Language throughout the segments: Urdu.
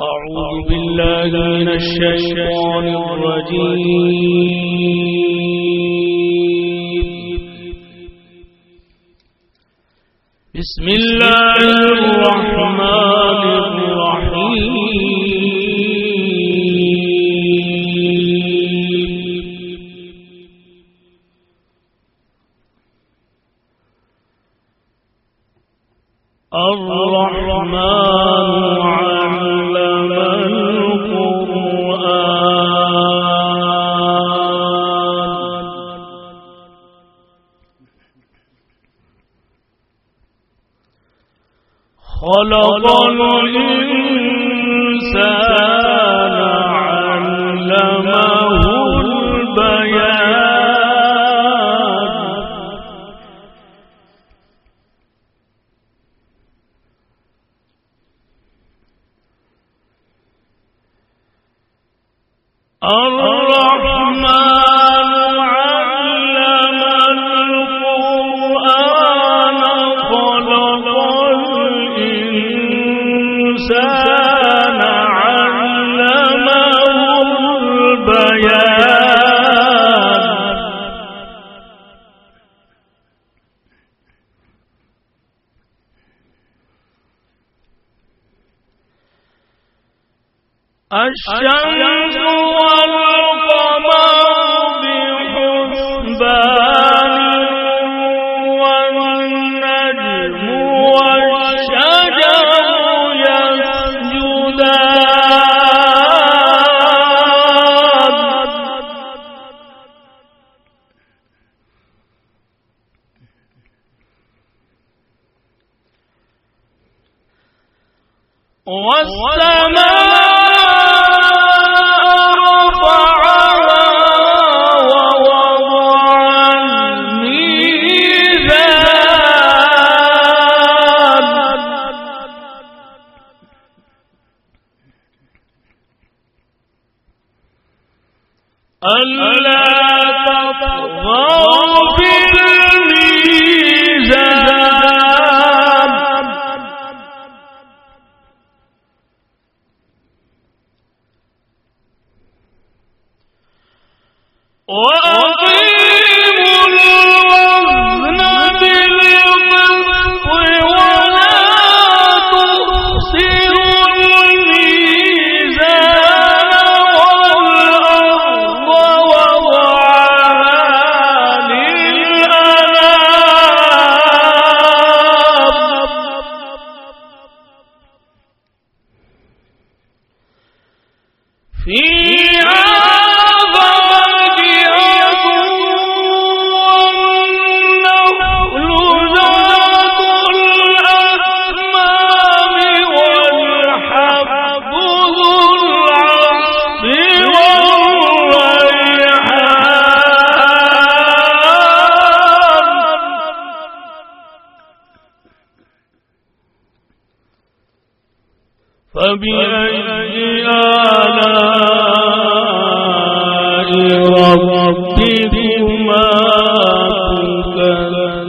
أعوذ بالله من الشيطان الرجيم. بسم الله الرحمن الرحيم. الرحمن علم القرآن خلق الإنسان علمه البيان الرحمن علم القرآن خلق الإنسان علمه البيان الشمس والقمر بحسبان والنجم والشجر يسجدان والسماء ألا تطغوا في الميزان وأقيموا الوزن بالقسط ولا تخسروا فيها فاكهة والنخل ذات الأكمام والحب ذو العصف والريحان فبأي آلاء ربكما تكذبان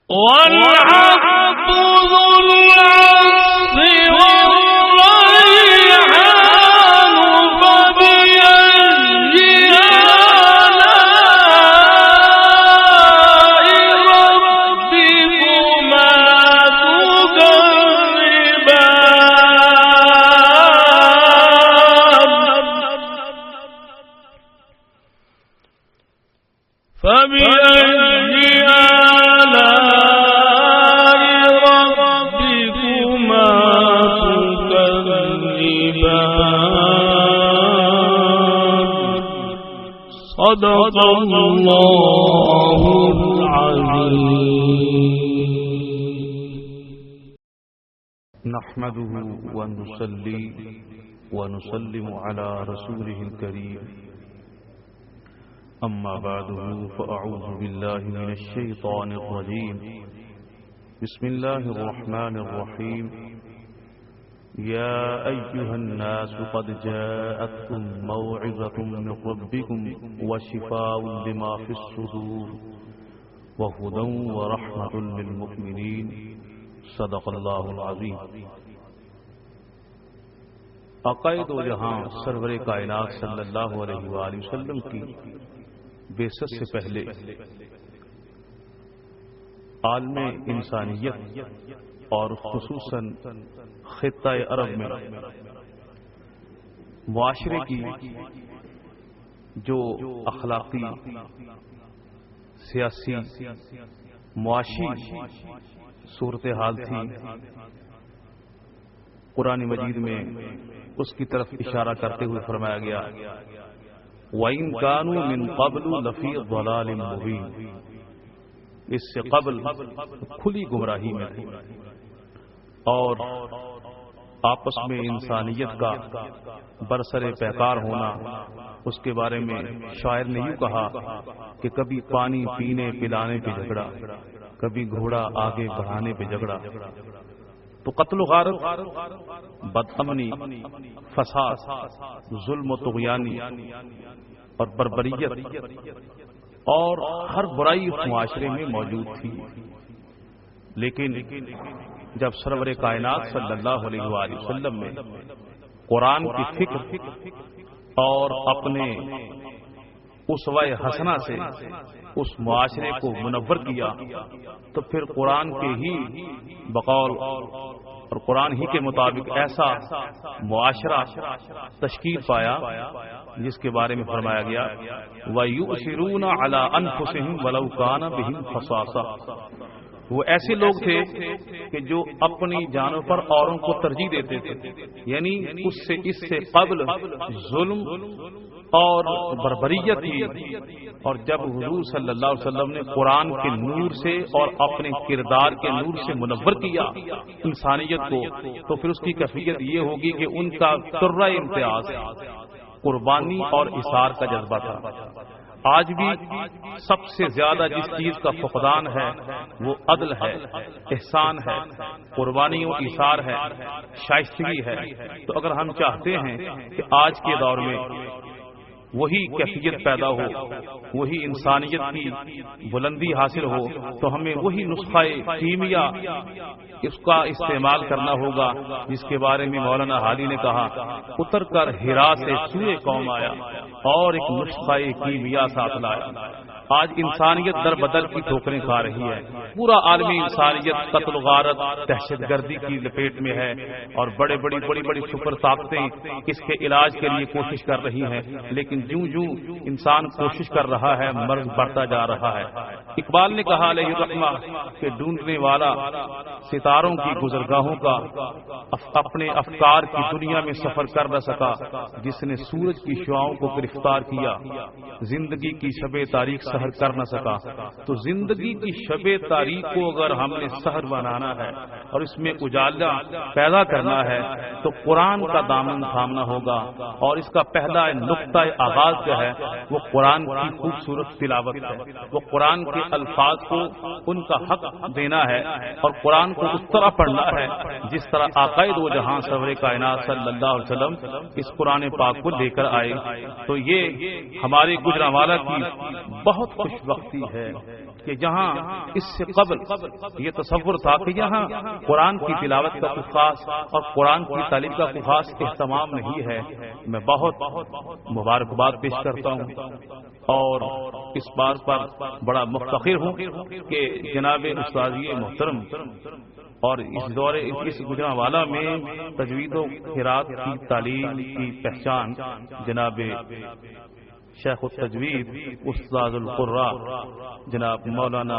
والحب ذو العصف والريحان فبأي فبأي آلاء ربكما تكذبان صدق الله العظيم. نحمده ونصلي ونسلم على رسوله الكريم. أما بعد فأعوذ بالله من الشيطان الرجيم. بسم الله الرحمن الرحيم. يا أيها الناس قد جاءتكم موعظة من ربكم وشفاء لما في الصدور وهدى ورحمة للمؤمنين صدق اللہ العظیم۔ عقائد و جہاں سرور کائنات صلی اللہ علیہ وآلہ وسلم کی بعثت سے پہلے عالم انسانیت اور خصوصاً خطہ عرب میں معاشرے کی جو اخلاقی، سیاسی، معاشی صورتحال تھی، قرآن مجید میں اس کی طرف اشارہ کرتے ہوئے فرمایا گیا وَإِن كَانُوا مِن قَبْلُ لَفِي ضَلَالٍ مُبِينٍ، اس سے قبل کھلی گمراہی میں تھی، اور آپس میں انسانیت کا برسر پیکار ہونا، اس کے بارے میں شاعر نے یوں کہا کہ کبھی پانی پینے پلانے پہ جھگڑا، کبھی گھوڑا آگے بڑھانے پہ جھگڑا۔ تو قتل و غارت، بدامنی، فساد، ظلم و طغیانی اور بربریت اور ہر برائی اس معاشرے میں موجود تھی، لیکن جب سرور کائنات صلی اللہ علیہ وآلہ وسلم نے قرآن کی فکر اور اپنے اسوہ حسنہ سے اس معاشرے کو منور کیا، تو پھر قرآن کے ہی بقول اور قرآن ہی کے مطابق ایسا معاشرہ تشکیل پایا جس کے بارے میں فرمایا گیا وَيُؤْثِرُونَ عَلَىٰ أَنفُسِهِمْ وَلَوْ كَانَ بِهِمْ خَصَاصَةٌ، وہ ایسے لوگ تھے کہ جو اپنی جانوں پر اوروں کو ترجیح دیتے تھے، یعنی اس سے قبل ظلم اور بربریت تھی، اور جب حضور صلی اللہ علیہ وسلم نے قرآن کے نور سے اور اپنے کردار کے نور سے منور کیا انسانیت کو، تو پھر اس کی کیفیت یہ ہوگی کہ ان کا ترہ امتیاز قربانی اور اثار کا جذبہ تھا۔ آج بھی سب سے زیادہ جس چیز کا فقدان ہے وہ عدل ہے، احسان ہے، قربانی و ایثار ہے، شائستگی ہے۔ تو اگر ہم چاہتے ہیں کہ آج کے دور میں وہی کیفیت پیدا ہو، وہی انسانیت کی بلندی حاصل ہو، تو ہمیں وہی نسخہ کیمیا اس کا استعمال کرنا ہوگا جس کے بارے میں مولانا حالی نے کہا اتر کر ہرا سے سوئے قوم آیا اور ایک نسخہ کیمیا ساتھ لایا۔ آج انسانیت در بدر کی ٹھوکریں کھا رہی ہے، پورا عالمی انسانیت قتل و غارت، دہشت گردی کی لپیٹ میں ہے، اور بڑی بڑی سپر طاقتیں اس کے علاج کے لیے کوشش کر رہی ہیں، لیکن جوں انسان کوشش کر رہا ہے مرض بڑھتا جا رہا ہے۔ اقبال نے کہا علیہ الرحمہ کہ ڈھونڈنے والا ستاروں کی گزرگاہوں کا اپنے افکار کی دنیا میں سفر کر نہ سکا، جس نے سورج کی شعاؤں کو گرفتار کیا زندگی کی شب تاریخ سحر کر نہ سکا۔ تو زندگی کی شب تاریخ کو اگر ہم نے سحر بنانا ہے اور اس میں اجالا پیدا کرنا ہے تو قرآن کا دامن تھامنا ہوگا، اور اس کا پہلا نقطہ آغاز جو ہے وہ قرآن کی خوبصورت تلاوت ہے، وہ قرآن کے الفاظ کو ان کا حق دینا ہے، اور قرآن کو اس طرح پڑھنا ہے جس طرح آقائد و جہاں سرور کائنات صلی اللہ علیہ وسلم اس قرآن پاک کو لے کر آئے۔ تو یہ ہمارے گجرانوالہ کی بہت خوش بختی ہے کہ جہاں اس سے قبل یہ تصور تھا کہ یہاں قرآن کی تلاوت کا کوئی خاص اور قرآن کی تعلیم کا کوئی خاص اہتمام نہیں ہے، میں بہت مبارکباد پیش کرتا ہوں اور اس بات پر بڑا مفتخر ہوں کہ جناب استاذی محترم اور اس دور اس گجرانوالہ میں تجوید و قرات کی تعلیم کی پہچان جناب شیخ التجوید استاد القراء جناب مولانا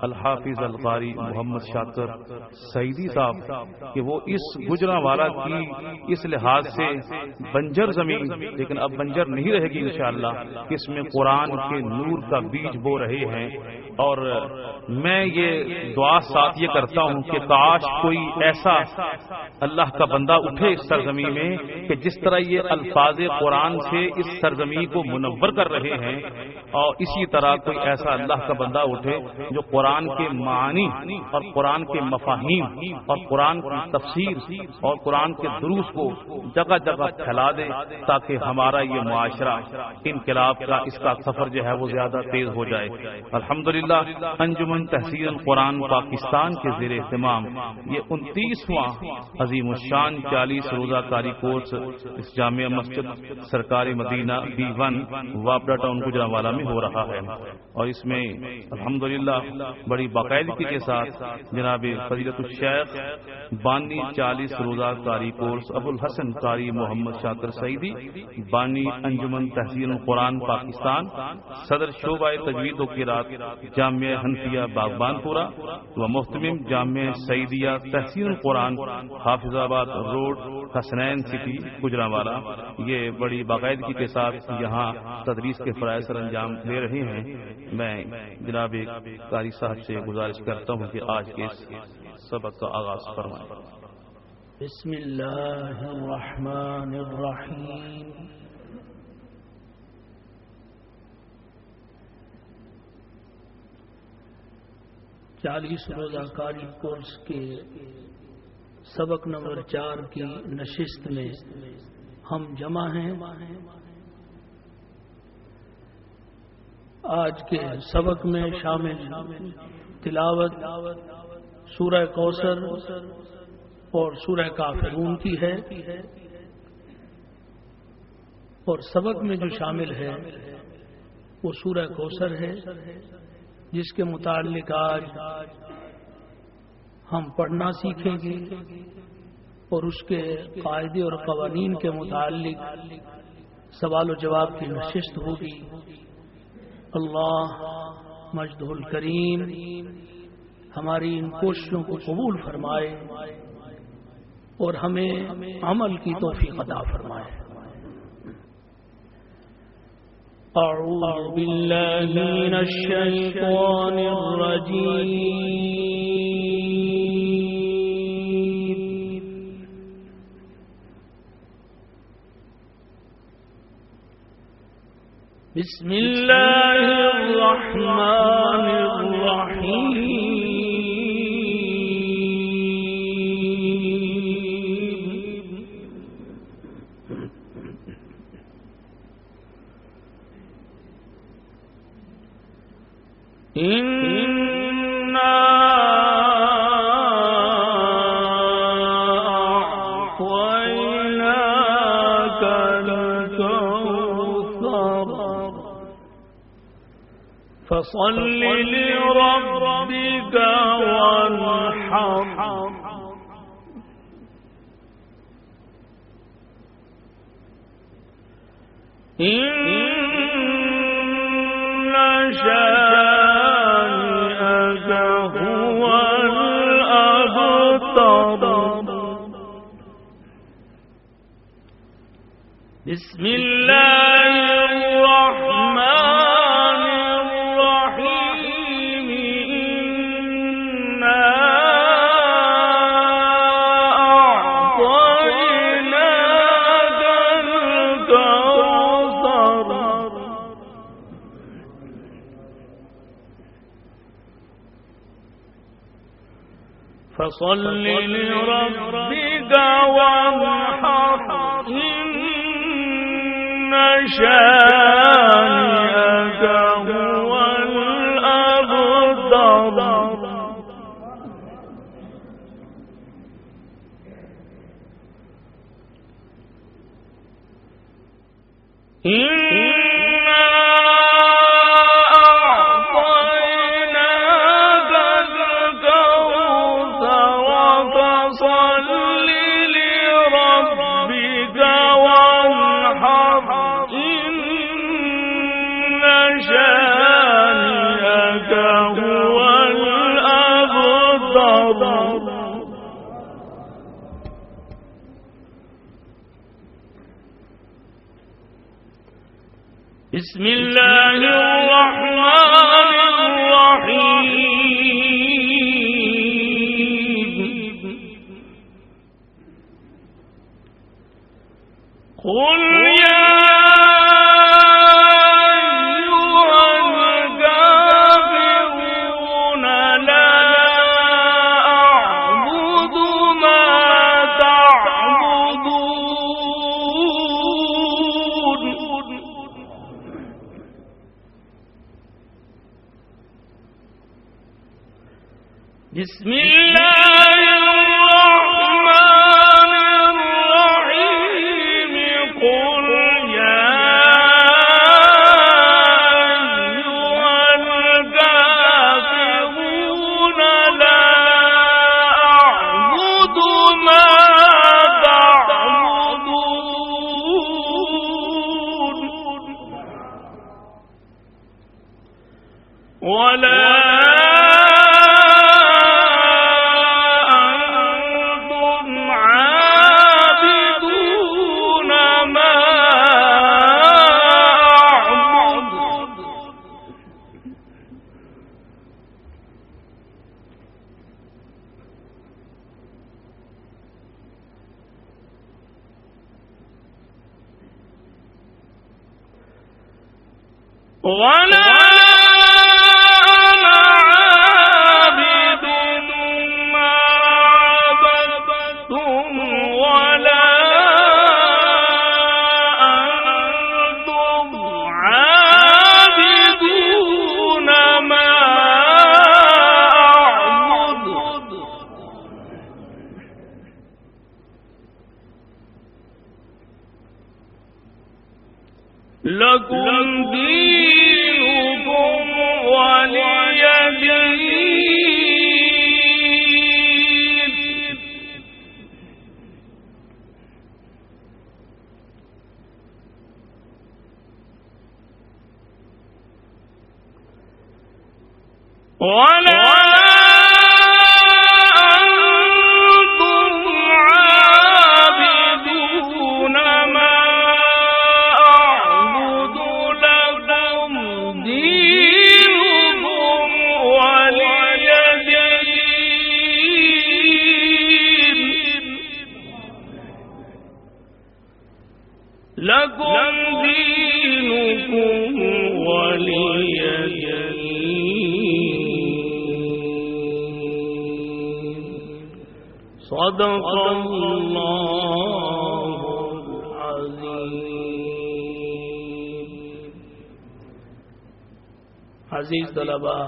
الحافظ القاری محمد شاکر سعیدی صاحب کہ وہ اس گجرانوالہ کی اس لحاظ سے بنجر زمین، لیکن اب بنجر نہیں رہے گی انشاءاللہ، اس میں قرآن کے نور کا بیج بو رہے ہیں۔ اور میں یہ دعا ساتھ یہ کرتا ہوں کہ کاش کوئی ایسا اللہ کا بندہ اٹھے اس سرزمین میں کہ جس طرح یہ الفاظ قرآن سے اس سرزمین کو منور منور کر رہے ہیں، اور اسی طرح کوئی ایسا اللہ کا بندہ اٹھے جو قرآن کے معانی اور قرآن کے مفاہیم اور قرآن کی تفسیر اور قرآن کے دروس کو جگہ جگہ پھیلا دے، تاکہ ہمارا یہ معاشرہ انقلاب کا اس کا سفر جو ہے وہ زیادہ تیز ہو جائے۔ الحمدللہ انجمن تحصیل القرآن پاکستان کے زیر اہتمام یہ 29واں عظیم الشان 40 روزہ کاری کورس اس جامعہ مسجد سرکاری مدینہ B1 وابڈا ٹاؤن گجرانوالہ میں ہو رہا ہے، اور اس میں الحمدللہ بڑی باقاعدگی کے ساتھ جناب فضیلت الشیخ بانی 40 روزہ کاری کورس ابو الحسن قاری محمد شاکر سعیدی بانی انجمن تحصیل القرآن پاکستان صدر شعبہ تجوید و قرات جامعہ حنفیہ باغبان پورہ و محتمم جامعہ سعیدیہ تحصیل القرآن حافظ آباد روڈ حسنین سٹی گجرانوالہ یہ بڑی باقاعدگی کے ساتھ یہاں تدریس کے فرائض سر انجام دے رہے ہیں۔ میں جناب قاری صاحب سے گزارش کرتا ہوں کہ آج کے سبق کا آغاز فرمائیں۔ بسم اللہ الرحمن الرحیم۔ چالیس روزہ کاری کورس کے سبق نمبر 4 کی نشست میں ہم جمع ہیں۔ آج کے سبق میں شامل تلاوت سورہ کوثر اور سورہ کافرون کی ہے، اور سبق میں جو شامل ہے وہ سورہ کوثر ہے، جس کے متعلق آج ہم پڑھنا سیکھیں گے، اور اس کے قاعدے اور قوانین کے متعلق سوال و جواب کی نشست ہوگی۔ اللہ مجدہ الکریم ہماری ان کوششوں کو قبول فرمائے اور ہمیں عمل کی توفیق عطا فرمائے۔ اعوذ باللہ من الشیطان الرجیم۔ بسم اللہ الرحمن الرحیم۔ فصل لربك وانحر إن شانئك هو الأبتر۔ بسم الله الرحمن الرحيم۔ إنا أعطيناك الكوثر فصل لربك وانحر إن شانئك هو الأبتر۔ بسم اللہ الرحمن الرحیم۔ قل یا بسم اللہ الرحمن الرحیم قل یا ایھا الکافرون لا اعبد ما تعبدون ولا ولا عابد ما عبدتم ولا أنتم عابدون ما أعبد لكم دينكم ولي دين ولا أنتم عابدون ما أعبد لكم دينكم ولي دين لكم دينكم ولي دين صدق اللہ العظیم. عزیز طلباء،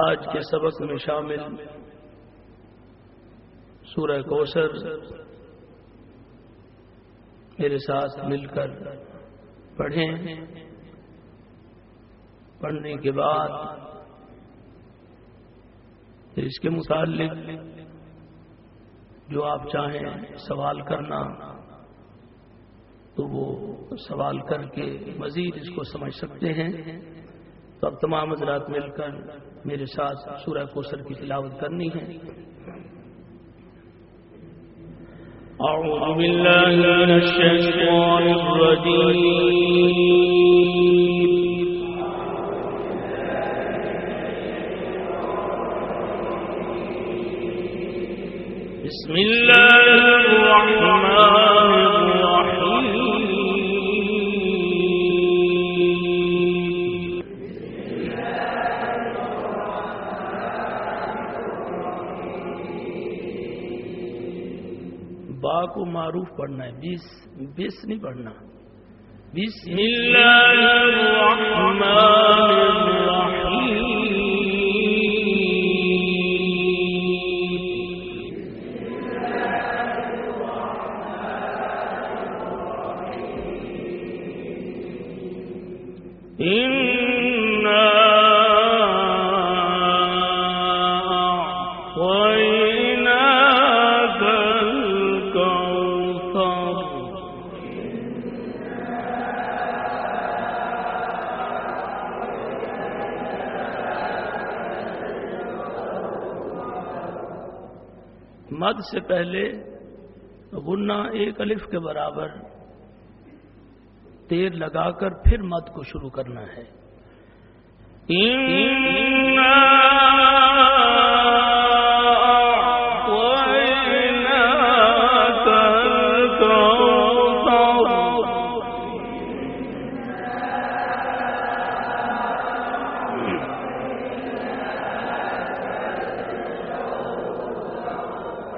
آج کے سبق میں شامل سورہ کوثر میرے ساتھ مل کر پڑھیں. پڑھنے کے بعد پھر اس کے متعلق جو آپ چاہیں سوال کرنا تو وہ سوال کر کے مزید اس کو سمجھ سکتے ہیں. تو اب تمام حضرات مل کر میرے ساتھ سورہ کوثر کی تلاوت کرنی ہے. اعوذ باللہ من الشیطان الرجیم. بسم اللہ الرحمن الرحیم. با کو معروف پڑھنا ہے، بیس نہیں پڑھنا. بسم اللہ الرحمن الرحیم. إِنَّا أَعْطَيْنَاكَ الْكَوْثَرَ. مد سے پہلے غنہ ایک الف کے برابر تیر لگا کر پھر مد کو شروع کرنا ہے. إِنَّا أَعْطَيْنَاكَ الْكَوْثَرَ.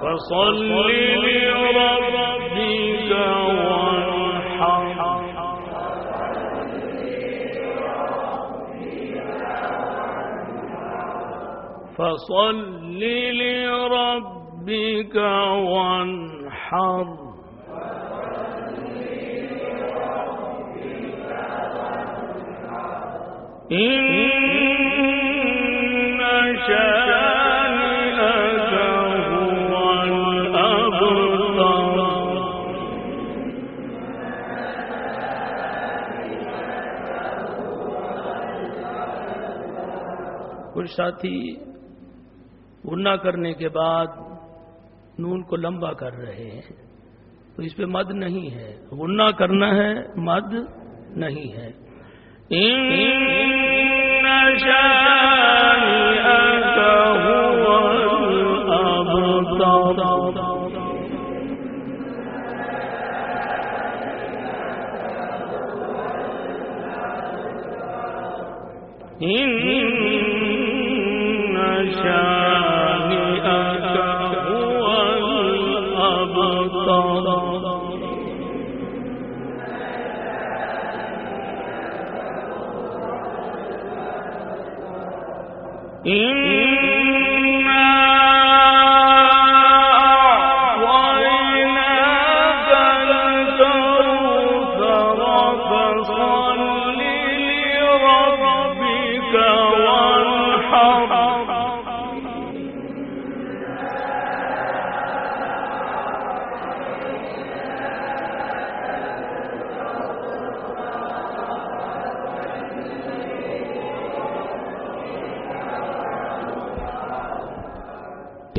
فَصَلِّ لِرَبِّكَ وَانْحَرْ. فصل لربك وانحر إن شانئك هو الأبتر. کچھ ساتھی غنہ کرنے کے بعد نون کو لمبا کر رہے ہیں تو اس پہ مد نہیں ہے، غنہ کرنا ہے، مد نہیں ہے. إن شانئك هو الأبتر. إن شانئك هو الأبتر. إنا أعطيناك الكوثر فصل لربك وانحر.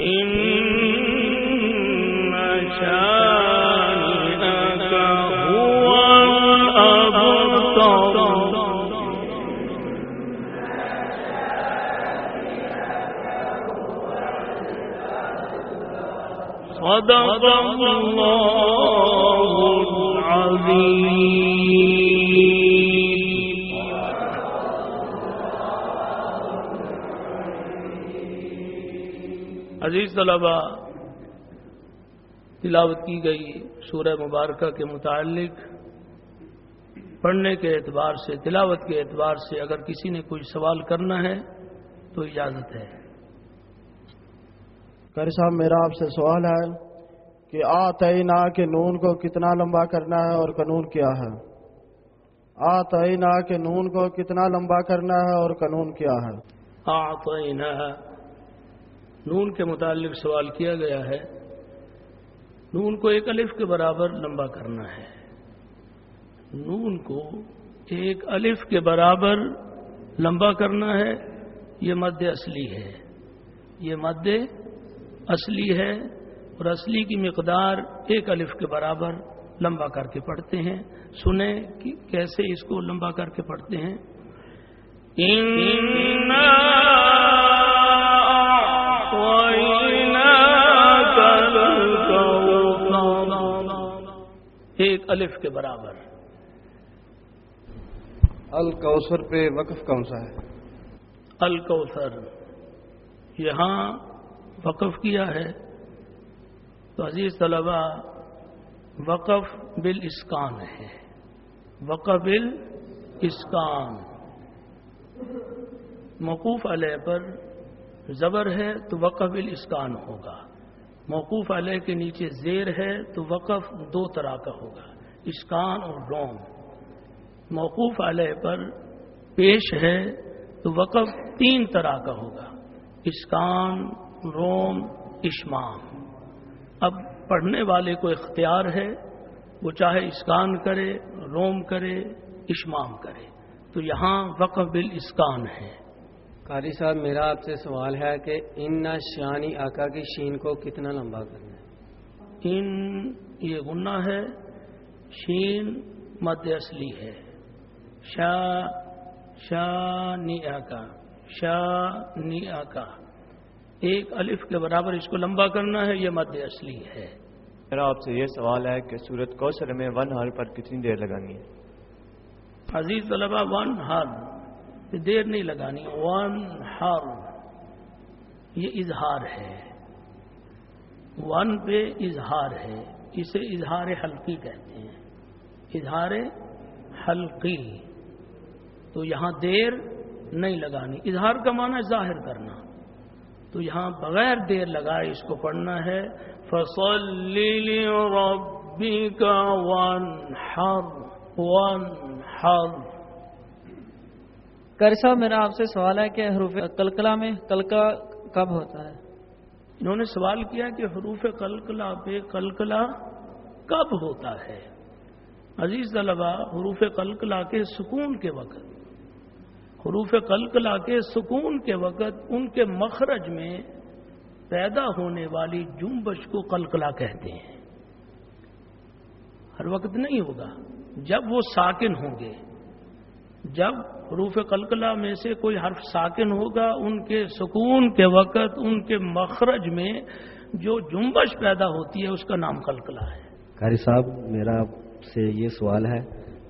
إن شانئك هو الأبتر. صدق الله العظيم. عزیز طلبہ، تلاوت کی گئی سورہ مبارکہ کے متعلق پڑھنے کے اعتبار سے، تلاوت کے اعتبار سے اگر کسی نے کوئی سوال کرنا ہے تو اجازت ہے. قاری صاحب، میرا آپ سے سوال ہے کہ آتینا کے نون کو کتنا لمبا کرنا ہے اور قانون کیا ہے؟ آتینا کے نون کو کتنا لمبا کرنا ہے اور قانون کیا ہے؟ اعطینا نون کے متعلق سوال کیا گیا ہے. نون کو ایک الف کے برابر لمبا کرنا ہے. نون کو ایک الف کے برابر لمبا کرنا ہے. یہ مد اصلی ہے، یہ مد اصلی ہے اور اصلی کی مقدار ایک الف کے برابر لمبا کر کے پڑھتے ہیں. سنیں کہ کیسے اس کو لمبا کر کے پڑھتے ہیں. ایک الف کے برابر. الکوثر پہ وقف کون سا ہے؟ الکوثر یہاں وقف کیا ہے تو عزیز طلبہ وقف بالاسکان ہے. وقف بالاسکان. موقوف علیہ پر زبر ہے تو وقف بالاسکان ہوگا. موقوف علیہ کے نیچے زیر ہے تو وقف دو طرح کا ہوگا، اسکان اور روم. موقوف علیہ پر پیش ہے تو وقف تین طرح کا ہوگا، اسکان، روم، اشمام. اب پڑھنے والے کو اختیار ہے، وہ چاہے اسکان کرے، روم کرے، اشمام کرے. تو یہاں وقف بالاسکان ہے. قاری صاحب، میرا آپ سے سوال ہے کہ ان شانی آقا کی شین کو کتنا لمبا کرنا ہے؟ ان یہ غنہ ہے، شین مد اصلی ہے. شانی آقا، شانی آقا ایک الف کے برابر اس کو لمبا کرنا ہے. یہ مد اصلی ہے. میرا آپ سے یہ سوال ہے کہ سورۃ کوثر میں ون حرف پر کتنی دیر لگانی ہے؟ عزیز طلبہ، ون حرف دیر نہیں لگانی. ون حرف یہ اظہار ہے، ون پہ اظہار ہے. اسے اظہار حلقی کہتے ہیں، اظہار حلقی. تو یہاں دیر نہیں لگانی. اظہار کا معنی ظاہر کرنا، تو یہاں بغیر دیر لگائے اس کو پڑھنا ہے فَصَلِّ لِرَبِّكَ وَانْحَرْ. قاری صاحب میرا آپ سے سوال ہے کہ حروف قلقلہ میں قلقلہ کب ہوتا ہے؟ انہوں نے سوال کیا کہ حروف قلقلہ پہ قلقلہ کب ہوتا ہے. عزیز طلبہ، حروف قلقلہ کے سکون کے وقت، حروف قلقلہ کے سکون کے وقت ان کے مخرج میں پیدا ہونے والی جنبش کو قلقلہ کہتے ہیں. ہر وقت نہیں ہوگا، جب وہ ساکن ہوں گے. جب حروف قلقلہ میں سے کوئی حرف ساکن ہوگا، ان کے سکون کے وقت ان کے مخرج میں جو جنبش پیدا ہوتی ہے اس کا نام قلقلہ ہے. قاری صاحب میرا آپ سے یہ سوال ہے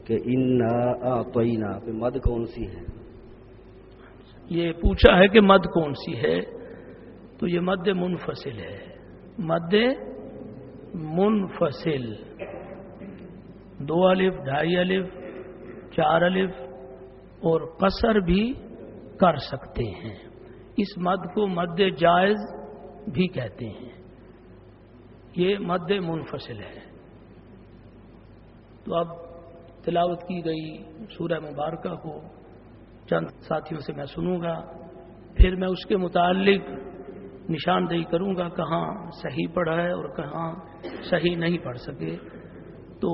کہ انا اعطینا پہ مد کون سی ہے؟ یہ پوچھا ہے کہ مد کون سی ہے، تو یہ مد منفصل ہے. مد منفصل 2 الف 2.5 الف 4 الف اور قصر بھی کر سکتے ہیں. اس مد کو مد جائز بھی کہتے ہیں. یہ مد منفصل ہے. تو اب تلاوت کی گئی سورہ مبارکہ کو چند ساتھیوں سے میں سنوں گا، پھر میں اس کے متعلق نشاندہی کروں گا کہاں صحیح پڑھا ہے اور کہاں صحیح نہیں پڑھ سکے. تو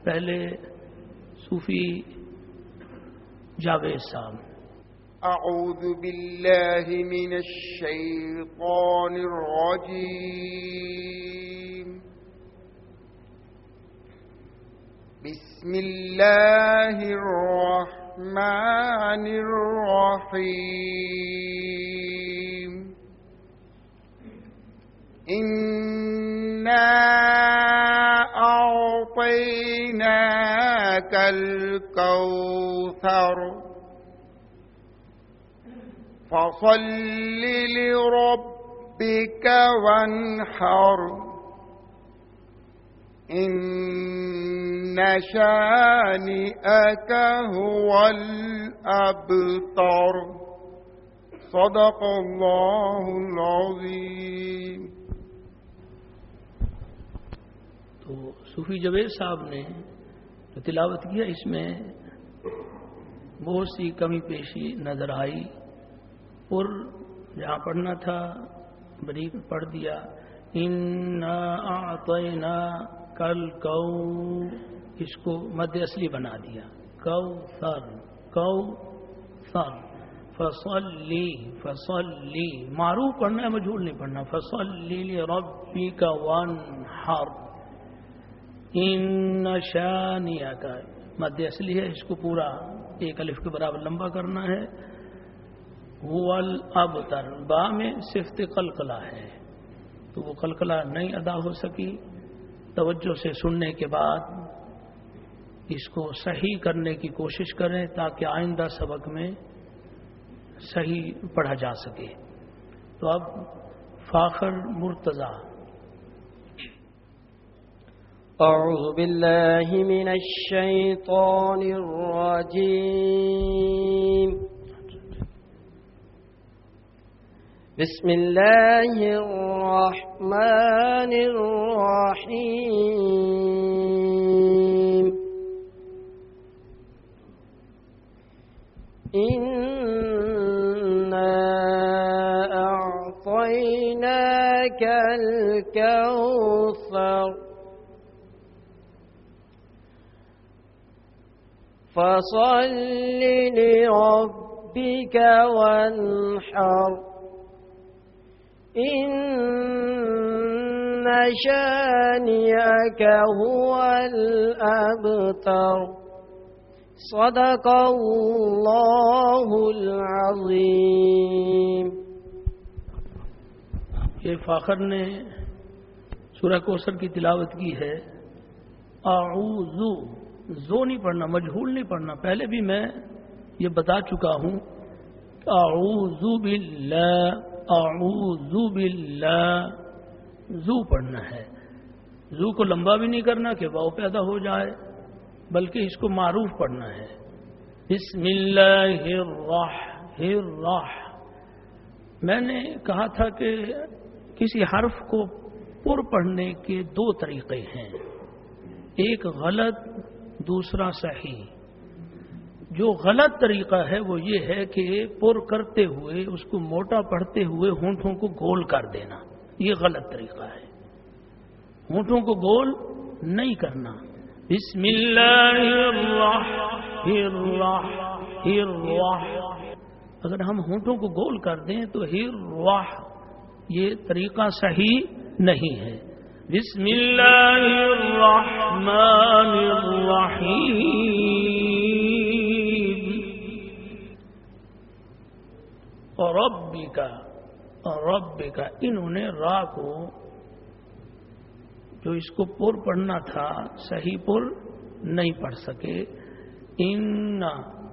پہلے صوفی جاوید صاحب. اعوذ باللہ من الشیطان الرجیم. بسم اللہ الرحمن الرحیم. اِنَّا أَعْطَيْنَاكَ الْكَوْثَرَ فَصَلِّ لِرَبِّكَ وَانْحَرْ إِنَّ شَانِئَكَ هُوَ الْأَبْتَرُ. صدق اللہ العظیم. تو صوفی جاوید صاحب نے جو تلاوت کیا اس میں بہت سی کمی پیشی نظر آئی، اور جہاں پڑھنا تھا بریک پڑھ دیا. اِنَّا أَعْطَيْنَاكَ الْكَوْثَرَ، اس کو مد اصلی بنا دیا. کوثر کوثر. فصلی فصلی معروف پڑھنا ہے، مجہول نہیں پڑھنا. فصلی لربک وانحر. ان شانئک مد اصلی ہے، اس کو پورا 1 الف کے برابر لمبا کرنا ہے. هو الابتر، با میں صفت قلقلہ ہے تو وہ قلقلہ نہیں ادا ہو سکی. توجہ سے سننے کے بعد اس کو صحیح کرنے کی کوشش کریں تاکہ آئندہ سبق میں صحیح پڑھا جا سکے. تو اب فاخر مرتضی. اعوذ باللہ من الشیطان الرجیم. بسم اللہ الرحمن الرحیم. أعطيناك الكوثر فصل لربك وانحر إن شانئك هو الأبتر. صدق اللہ العظیم. یہ فاخر نے سورہ کوثر کی تلاوت کی ہے. اعوذ، زو نہیں پڑھنا، مجہول نہیں پڑھنا. پہلے بھی میں یہ بتا چکا ہوں. اعوذ باللہ، اعوذ باللہ، زو پڑھنا ہے. زو کو لمبا بھی نہیں کرنا کہ واو پیدا ہو جائے، بلکہ اس کو معروف پڑھنا ہے. بسم اللہ میں نے کہا تھا کہ کسی حرف کو پر پڑھنے کے دو طریقے ہیں، ایک غلط، دوسرا صحیح۔ جو غلط طریقہ ہے وہ یہ ہے کہ پر کرتے ہوئے اس کو موٹا پڑھتے ہوئے ہونٹوں کو گول کر دینا، یہ غلط طریقہ ہے۔ ہونٹوں کو گول نہیں کرنا۔ بسم اللہ الرحمن، اگر ہم ہونٹوں کو گول کر دیں تو یہ طریقہ صحیح نہیں ہے۔ بسم اللہ الرحمن الرحیم، اور رب کا انہوں نے را کو جو اس کو پر پڑھنا تھا صحیح پر نہیں پڑھ سکے۔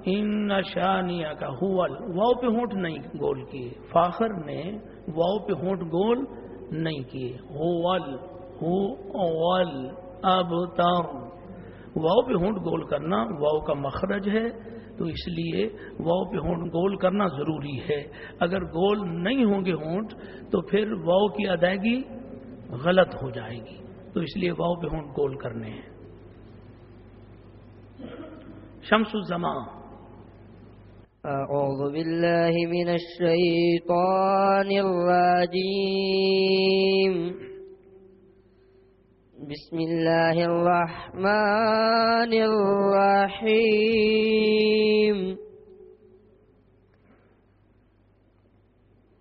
ان شانیہ کا ہوول، واو پہ ہونٹ نہیں گول کیے، فاخر نے واو پہ ہونٹ گول نہیں کیے۔ ہوول ابتر، واو پہ ہونٹ گول کرنا واو کا مخرج ہے، تو اس لیے واو پہ ہونٹ گول کرنا ضروری ہے۔ اگر گول نہیں ہوں گے ہونٹ تو پھر واو کی ادائیگی غلط ہو جائے گی، تو اس لیے واو پہ ہونٹ گول کرنے ہیں۔ شمس الزمان۔ اعوذ باللہ من الشیطان الرجیم، بسم اللہ الرحمن الرحیم،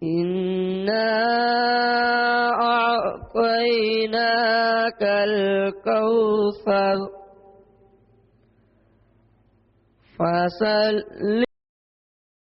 انا اعطیناک الکوثر فصل